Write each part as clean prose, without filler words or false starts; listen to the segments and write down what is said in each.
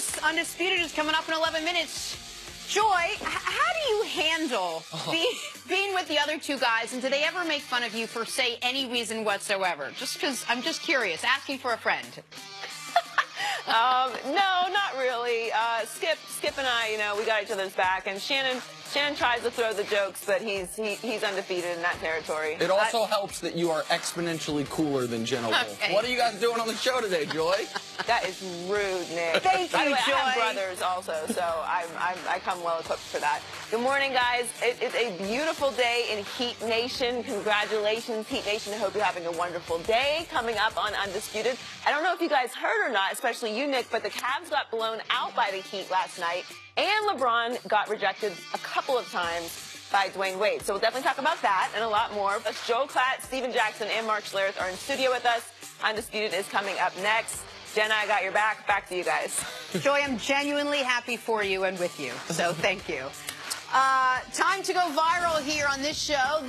course, Undisputed is coming up in 11 minutes. Joy, how do you handle being with the other two guys, and do they ever make fun of you for, say, any reason whatsoever? Just because I'm just curious, asking for a friend. No, not really. Skip and I, we got each other's back, and Shannon tries to throw the jokes, but he's undefeated in that territory. It also helps that you are exponentially cooler than Jenna Wolf. Okay. What are you guys doing on the show today, Joy? That is rude, Nick. Thank you, By the way, Joy. I have brothers also, so I come well equipped for that. Good morning, guys. It's a beautiful day in Heat Nation. Congratulations, Heat Nation. I hope you're having a wonderful day. Coming up on Undisputed. I don't know if you guys heard or not, especially you, Nick, but the Cavs got blown out by the Heat last night, and LeBron got rejected a couple of times by Dwayne Wade. So we'll definitely talk about that and a lot more. That's Joel Klatt, Steven Jackson, and Mark Schlereth are in studio with us. Undisputed is coming up next. Jenna, I got your back. Back to you guys. Joy, I'm genuinely happy for you and with you, so thank you. Time to go viral here on this show.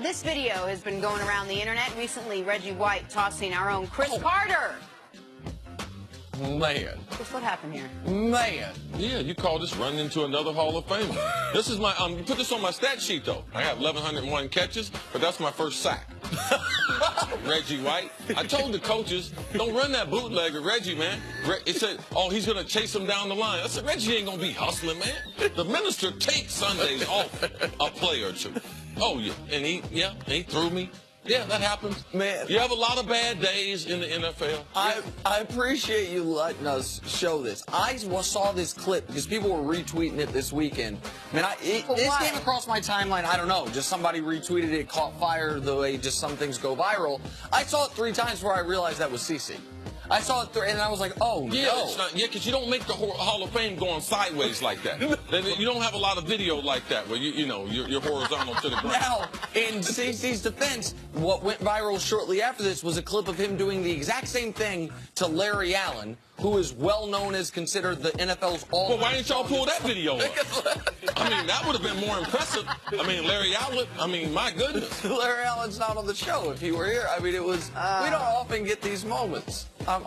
This video has been going around the internet recently. Reggie White tossing our own Cris Carter. Man. Chris, what happened here? Man. Yeah, you call this running into another Hall of Famer. This is my, you put this on my stat sheet, though. I have 1,101 catches, but that's my first sack. Reggie White. I told the coaches, don't run that bootlegger, Reggie, man. It said, oh, he's going to chase him down the line. I said, Reggie ain't going to be hustling, man. The minister takes Sundays off a play or two. Oh, yeah. And he threw me. Yeah, that happens. Man. You have a lot of bad days in the NFL. I appreciate you letting us show this. I saw this clip because people were retweeting it this weekend. Man, this came across my timeline. I don't know. Just somebody retweeted it, caught fire the way just some things go viral. I saw it 3 times before I realized that was CC. I saw it and I was like, oh, yeah, no. It's not, yeah, because you don't make the Hall of Fame going sideways like that. You don't have a lot of video like that where you're horizontal to the ground. Now, in CC's defense, what went viral shortly after this was a clip of him doing the exact same thing to Larry Allen, who is well known as considered the NFL's all. Well, why didn't y'all pull that video up? I mean, that would have been more impressive. I mean, Larry Allen, my goodness. Larry Allen's not on the show. If he were here, I mean, it was, we don't often get these moments. Yeah,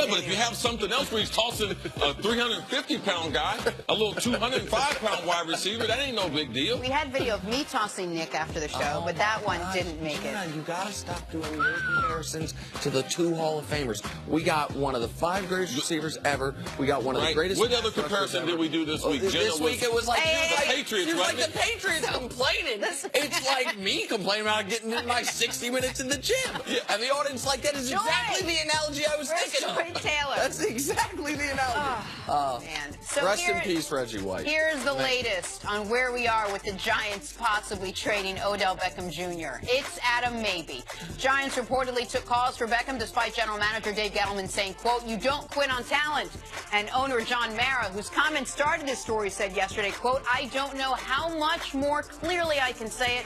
but if you have something else where he's tossing a 350-pound guy, a little 205-pound wide receiver, that ain't no big deal. We had video of me tossing Nick after the show, but that one didn't make it. You gotta stop doing your comparisons to the 2 Hall of Famers. We got one of the 5 greatest receivers ever. We got one of the greatest. What other comparison did we do this week? This week it was like the Patriots, like the Patriots complaining. It's like me complaining about getting in my 60 minutes in the gym. Yeah. And the audience like that is exactly the analogy I was thinking of. Taylor. That's exactly the analogy. Man. So rest in peace, Reggie White. Here's the latest on where we are with the Giants possibly trading Odell Beckham Jr. It's at a maybe. Giants reportedly took calls for Beckham despite general manager Dave Gettleman saying, quote, you don't quit on talent. And owner John Mara, whose comments started this story, said yesterday, quote, I don't know how much more clearly I can say it.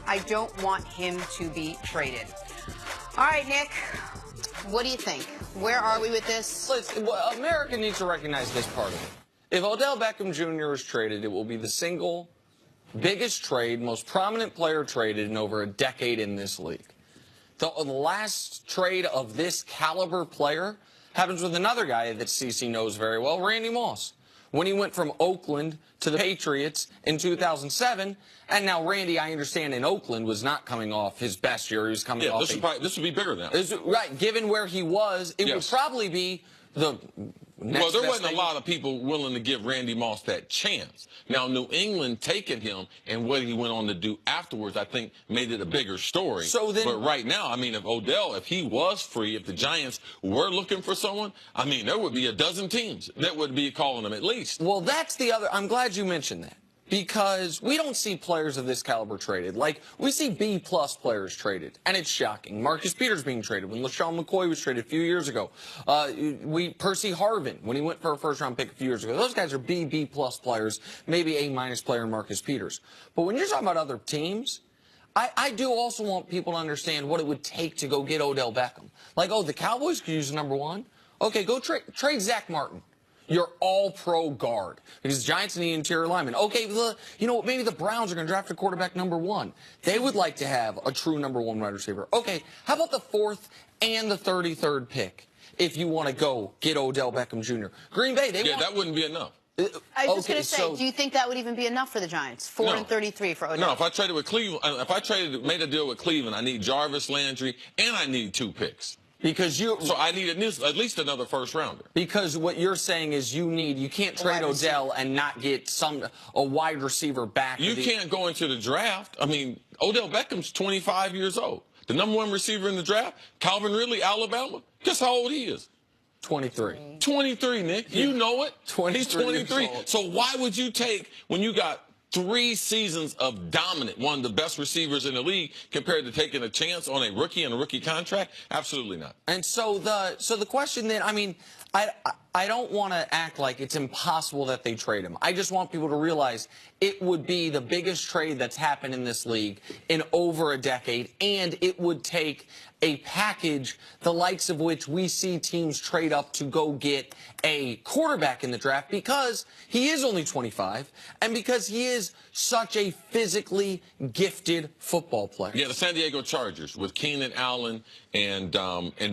I don't want him to be traded. All right, Nick. What do you think? Where are we with this? Listen, America needs to recognize this part of it. If Odell Beckham Jr. is traded, it will be the single biggest trade, most prominent player traded in over a decade in this league. The last trade of this caliber player happens with another guy that CC knows very well, Randy Moss. When he went from Oakland to the Patriots in 2007, and now Randy, I understand, in Oakland was not coming off his best year. He was coming off. This would be bigger now. Right, given where he was, it would probably be the next there wasn't a lot of people willing to give Randy Moss that chance. Now, New England taking him and what he went on to do afterwards, I think, made it a bigger story. But right now, if Odell, if he was free, if the Giants were looking for someone, there would be a dozen teams that would be calling him at least. Well, that's the other. I'm glad you mentioned that. Because we don't see players of this caliber traded. Like, we see B-plus players traded, and it's shocking. Marcus Peters being traded when LaShawn McCoy was traded a few years ago. Percy Harvin, when he went for a first-round pick a few years ago. Those guys are B-plus players, maybe A- player Marcus Peters. But when you're talking about other teams, I do also want people to understand what it would take to go get Odell Beckham. Like, oh, the Cowboys could use number 1. Okay, go trade Zach Martin. Your all-pro guard. Because Giants need interior lineman. Okay, maybe the Browns are going to draft a quarterback number 1. They would like to have a true number 1 wide receiver. Okay, how about the 4th and the 33rd pick? if you want to go get Odell Beckham Jr. Green Bay, that wouldn't be enough. I was just going to say, do you think that would even be enough for the Giants? 4-33 for Odell. No, if I traded with Cleveland, made a deal with Cleveland, I need Jarvis Landry and I need 2 picks. So I need at least another first rounder. Because what you're saying is you can't trade Odell and not get a wide receiver back. You can't go into the draft. I mean, Odell Beckham's 25 years old. The #1 receiver in the draft, Calvin Ridley, Alabama. Guess how old he is? 23. 23, Nick. You know it. 23. He's 23. So why would you take, when you got 3 seasons of dominant, one of the best receivers in the league, compared to taking a chance on a rookie and a rookie contract? Absolutely not. And so the question then, I mean, I don't want to act like it's impossible that they trade him. I just want people to realize it would be the biggest trade that's happened in this league in over a decade, and it would take a package the likes of which we see teams trade up to go get a quarterback in the draft, because he is only 25 and because he is such a physically gifted football player. Yeah, the San Diego Chargers with Keenan Allen and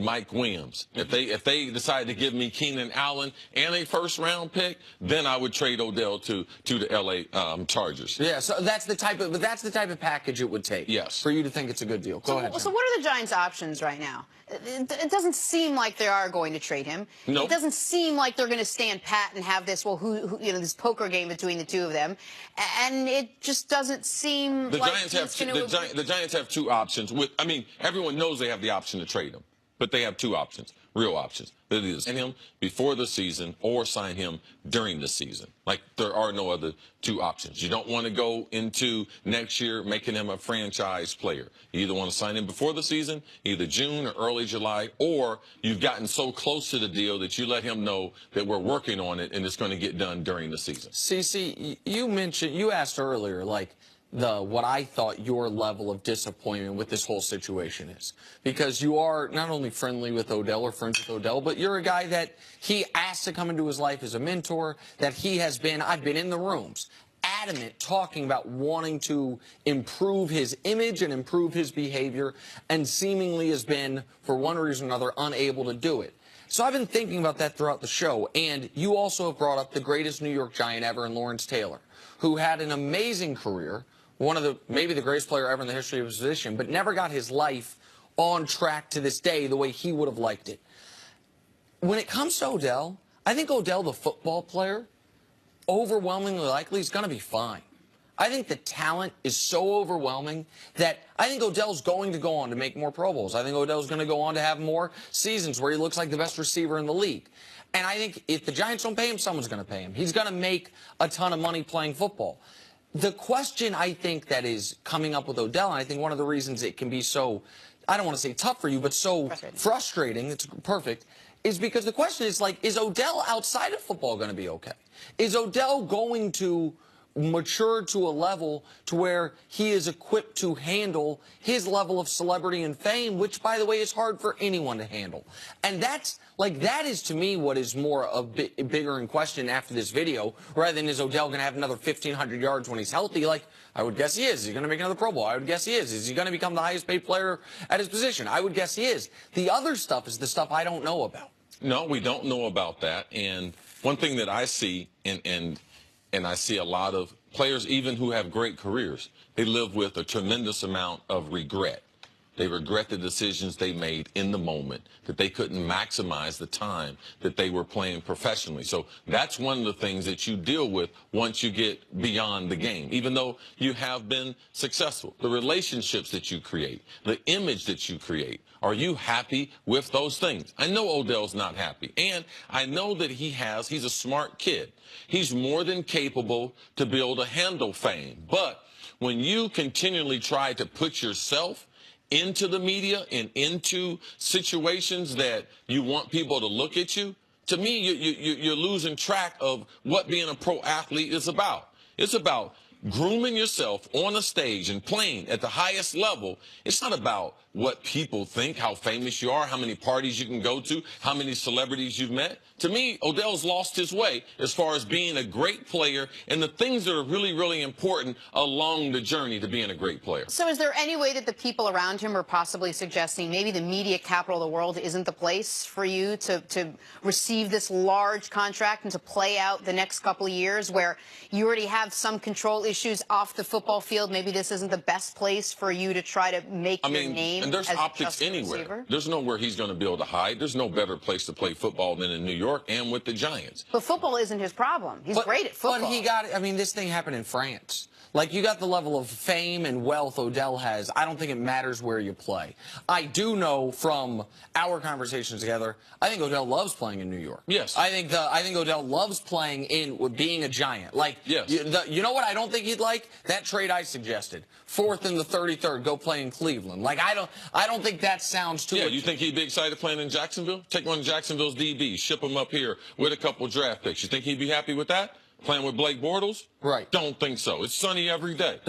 Mike Williams. If they decide to give me Keenan Allen and a first-round pick, then I would trade Odell to the LA Chargers. Yeah, so that's the type of package it would take. Yes. For you to think it's a good deal. Go ahead. So what are the Giants' options right now? It doesn't seem like they are going to trade him. Nope. It doesn't seem like they're going to stand pat and have this, this poker game between the two of them. And it just doesn't seem the like the Giants have 2 options. I mean, everyone knows they have the option to trade him, but they have 2 options, real options. That is, sign him before the season or sign him during the season. Like, there are no other 2 options. You don't want to go into next year making him a franchise player. You either want to sign him before the season, either June or early July, or you've gotten so close to the deal that you let him know that we're working on it and it's going to get done during the season. CC, you asked earlier, like, what I thought your level of disappointment with this whole situation is. Because you are not only friendly with Odell or friends with Odell, but you're a guy that he asked to come into his life as a mentor, that he has been, I've been in the rooms, adamant, talking about wanting to improve his image and improve his behavior, and seemingly has been, for one reason or another, unable to do it. So I've been thinking about that throughout the show, and you also have brought up the greatest New York Giant ever in Lawrence Taylor, who had an amazing career, maybe the greatest player ever in the history of his position, but never got his life on track to this day the way he would have liked it. When it comes to Odell, I think Odell, the football player, overwhelmingly likely is going to be fine. I think the talent is so overwhelming that I think Odell's going to go on to make more Pro Bowls. I think Odell's going to go on to have more seasons where he looks like the best receiver in the league. And I think if the Giants don't pay him, someone's going to pay him. He's going to make a ton of money playing football. The question I think that is coming up with Odell, and I think one of the reasons it can be so, I don't want to say tough for you, but so frustrating, it's perfect, is because the question is, like, is Odell outside of football going to be okay? Is Odell going to mature to a level to where he is equipped to handle his level of celebrity and fame, which, by the way, is hard for anyone to handle? And that is to me what is more bigger in question after this video, rather than is Odell going to have another 1,500 yards when he's healthy? Like, I would guess he is. Is he going to make another Pro Bowl? I would guess he is. Is he going to become the highest paid player at his position? I would guess he is. The other stuff is the stuff I don't know about. No, we don't know about that. And one thing that I see, and I see a lot of players, even who have great careers, they live with a tremendous amount of regret. They regret the decisions they made in the moment, that they couldn't maximize the time that they were playing professionally. So that's one of the things that you deal with once you get beyond the game, even though you have been successful. The relationships that you create, the image that you create. Are you happy with those things? I know Odell's not happy, and I know that he's a smart kid. He's more than capable to be able to handle fame. But when you continually try to put yourself into the media and into situations that you want people to look at you, to me, you're losing track of what being a pro athlete is about. It's about grooming yourself on a stage and playing at the highest level, it's not about what people think, how famous you are, how many parties you can go to, how many celebrities you've met. To me, Odell's lost his way as far as being a great player and the things that are really, really important along the journey to being a great player. So is there any way that the people around him are possibly suggesting maybe the media capital of the world isn't the place for you to receive this large contract and to play out the next couple of years where you already have some control issues off the football field? Maybe this isn't the best place for you to try to make your name. And there's as optics anywhere. Receiver. There's nowhere he's going to be able to hide. There's no better place to play football than in New York and with the Giants. But football isn't his problem. He's great at football. But he got, I mean, this thing happened in France. Like, you got the level of fame and wealth Odell has. I don't think it matters where you play. I do know from our conversations together, I think Odell loves playing in New York. Yes. I think Odell loves playing in being a Giant. Like, yes. You know what I don't think he'd like? That trade I suggested. 4th and the 33rd, go play in Cleveland. Like, I don't think that sounds too. Yeah, you think he'd be excited playing in Jacksonville? Take one of Jacksonville's DBs, ship him up here with a couple draft picks. You think he'd be happy with that? Playing with Blake Bortles? Right. Don't think so. It's sunny every day.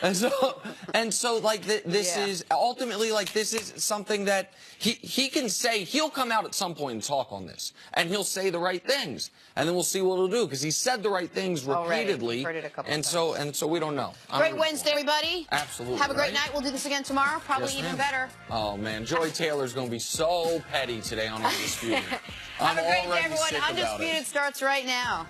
and so like this is ultimately, like, this is something that he can say. He'll come out at some point and talk on this, and he'll say the right things, and then we'll see what he'll do, because he said the right things repeatedly. Heard it a couple and times. so we don't know. Great Wednesday, everybody. Absolutely. Have a great night. We'll do this again tomorrow. Probably Yes, even ma'am. better. Oh man, Joy Taylor's going to be so petty today on Undisputed. Have a great day, already everyone. sick about it. Undisputed starts right now.